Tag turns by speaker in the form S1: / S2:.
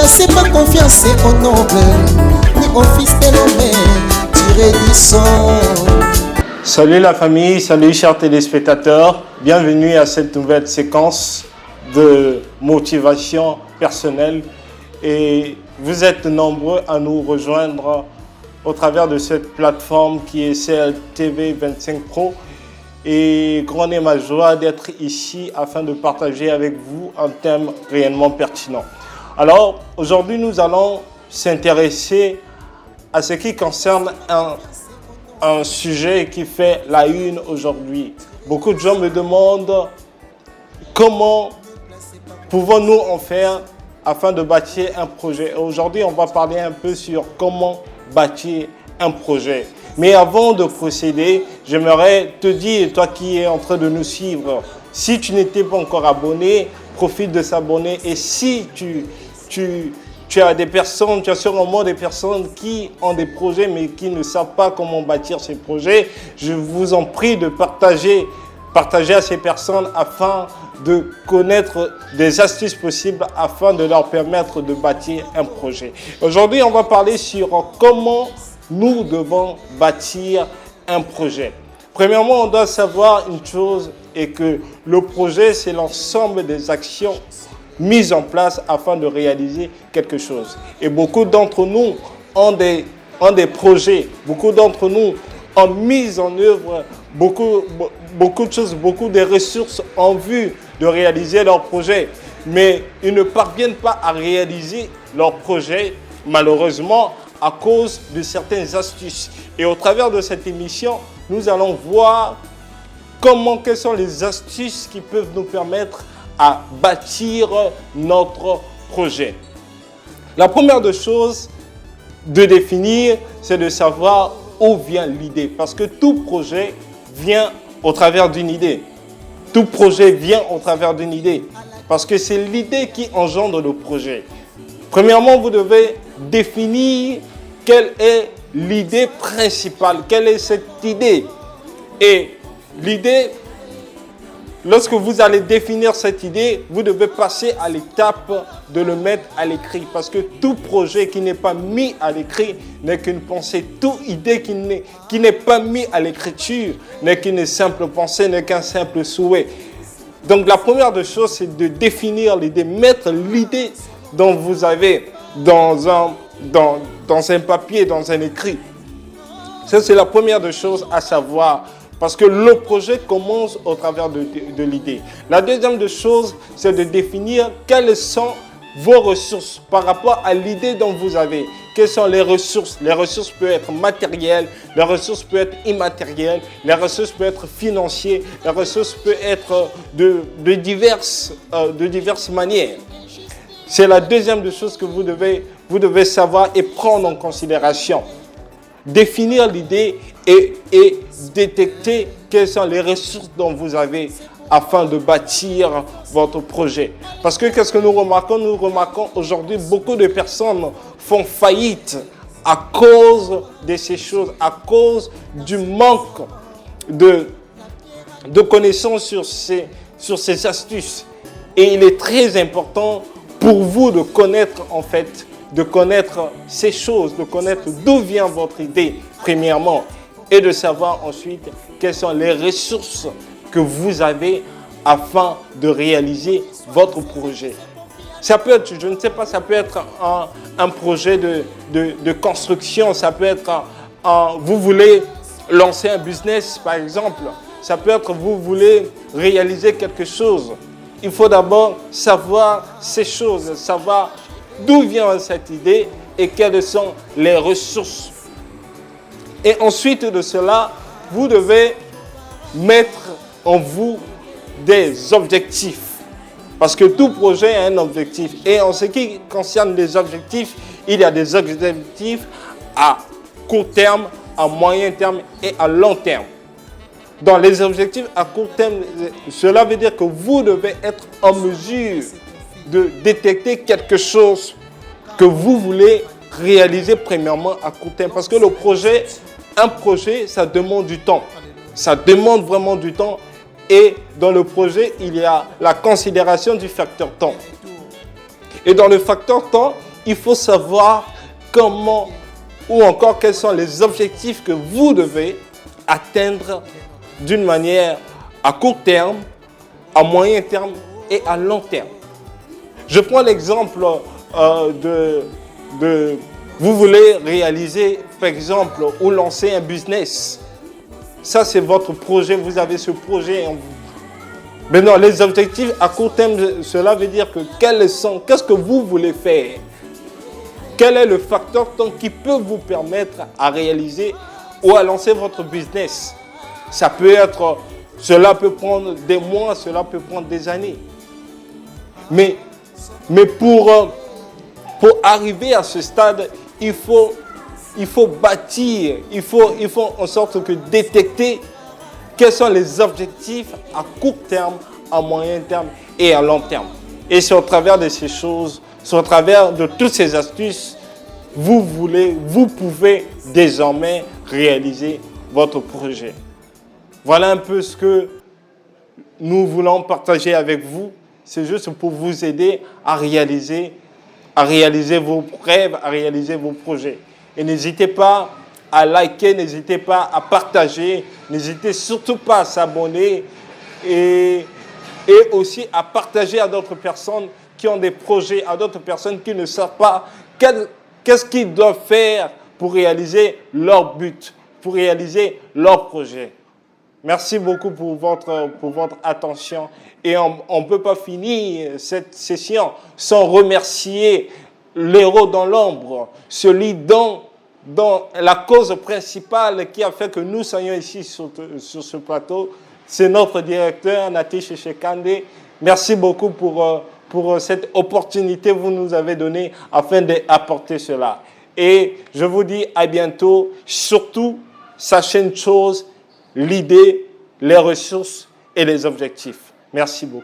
S1: c'est pas confiance au noble, ni au fils de l'homme tiré du sang.
S2: Salut la famille, salut chers téléspectateurs, bienvenue à cette nouvelle séquence de motivation personnelle. Et vous êtes nombreux à nous rejoindre au travers de cette plateforme qui est CLTV25 Pro. Et grande est ma joie d'être ici afin de partager avec vous un thème réellement pertinent. Alors aujourd'hui nous allons s'intéresser à ce qui concerne un sujet qui fait la une aujourd'hui. Beaucoup de gens me demandent comment pouvons-nous en faire afin de bâtir un projet. Aujourd'hui, on va parler un peu sur comment bâtir un projet. Mais avant de procéder, j'aimerais te dire, toi qui es en train de nous suivre, si tu n'étais pas encore abonné, profite de s'abonner. Et si tu as des personnes, tu as sûrement des personnes qui ont des projets mais qui ne savent pas comment bâtir ces projets, je vous en prie de partager à ces personnes afin de connaître des astuces possibles afin de leur permettre de bâtir un projet. Aujourd'hui, on va parler sur comment nous devons bâtir un projet. Premièrement, on doit savoir une chose et que le projet, c'est l'ensemble des actions mises en place afin de réaliser quelque chose. Et beaucoup d'entre nous ont des projets, beaucoup d'entre nous ont mis en œuvre beaucoup de choses, beaucoup de ressources en vue de réaliser leurs projets. Mais ils ne parviennent pas à réaliser leurs projets, malheureusement, à cause de certaines astuces. Et au travers de cette émission, nous allons voir quelles sont les astuces qui peuvent nous permettre à bâtir notre projet. La première des choses de définir, c'est de savoir où vient l'idée. Parce que tout projet vient au travers d'une idée. Tout projet vient au travers d'une idée. Parce que c'est l'idée qui engendre le projet. Premièrement, vous devez définir quelle est l'idée principale. Quelle est cette idée? Et l'idée, lorsque vous allez définir cette idée, vous devez passer à l'étape de le mettre à l'écrit. Parce que tout projet qui n'est pas mis à l'écrit n'est qu'une pensée. Toute idée qui n'est pas mise à l'écriture n'est qu'une simple pensée, n'est qu'un simple souhait. Donc la première des choses, c'est de définir l'idée, mettre l'idée dont vous avez dans un papier, dans un écrit. Ça, c'est la première des choses à savoir. Parce que le projet commence au travers de l'idée. La deuxième des choses, c'est de définir quelles sont vos ressources par rapport à l'idée dont vous avez. Quelles sont les ressources? Les ressources peuvent être matérielles, les ressources peuvent être immatérielles, les ressources peuvent être financières, les ressources peuvent être de diverses manières. C'est la deuxième des choses que vous devez savoir et prendre en considération. Définir l'idée et détecter quelles sont les ressources dont vous avez afin de bâtir votre projet. Parce que qu'est-ce que nous remarquons? Nous remarquons aujourd'hui beaucoup de personnes font faillite à cause de ces choses, à cause du manque de connaissances sur ces astuces. Et il est très important pour vous de connaître ces choses, de connaître d'où vient votre idée, premièrement, et de savoir ensuite quelles sont les ressources que vous avez afin de réaliser votre projet. Ça peut être, je ne sais pas, ça peut être un projet de construction, ça peut être, vous voulez lancer un business par exemple, ça peut être, vous voulez réaliser quelque chose. Il faut d'abord savoir ces choses, savoir d'où vient cette idée et quelles sont les ressources. Et ensuite de cela, vous devez mettre en vous des objectifs. Parce que tout projet a un objectif. Et en ce qui concerne les objectifs, il y a des objectifs à court terme, à moyen terme et à long terme. Dans les objectifs à court terme, cela veut dire que vous devez être en mesure de détecter quelque chose que vous voulez réaliser premièrement à court terme. Parce que un projet, ça demande du temps. Ça demande vraiment du temps. Et dans le projet, il y a la considération du facteur temps. Et dans le facteur temps, il faut savoir comment ou encore quels sont les objectifs que vous devez atteindre d'une manière à court terme, à moyen terme et à long terme. Je prends l'exemple vous voulez réaliser, par exemple, ou lancer un business. Ça, c'est votre projet, vous avez ce projet en vous. Maintenant, les objectifs à court terme, cela veut dire que qu'est-ce que vous voulez faire? Quel est le facteur qui peut vous permettre à réaliser ou à lancer votre business? Cela peut prendre des mois, cela peut prendre des années. Mais pour arriver à ce stade, il faut bâtir, il faut en sorte que détecter quels sont les objectifs à court terme, à moyen terme et à long terme. Et c'est au travers de ces choses, c'est au travers de toutes ces astuces, vous pouvez désormais réaliser votre projet. Voilà un peu ce que nous voulons partager avec vous. C'est juste pour vous aider à réaliser vos rêves, à réaliser vos projets. Et n'hésitez pas à liker, n'hésitez pas à partager, n'hésitez surtout pas à s'abonner et aussi à partager à d'autres personnes qui ont des projets, à d'autres personnes qui ne savent pas qu'est-ce qu'ils doivent faire pour réaliser leur but, pour réaliser leur projet. Merci beaucoup pour votre attention. Et on ne peut pas finir cette session sans remercier l'héros dans l'ombre, celui dont la cause principale qui a fait que nous soyons ici sur ce plateau, c'est notre directeur, Natish Shekande. Merci beaucoup pour cette opportunité que vous nous avez donnée afin d'apporter cela. Et je vous dis à bientôt. Surtout, sachez une chose, l'idée, les ressources et les objectifs. Merci beaucoup.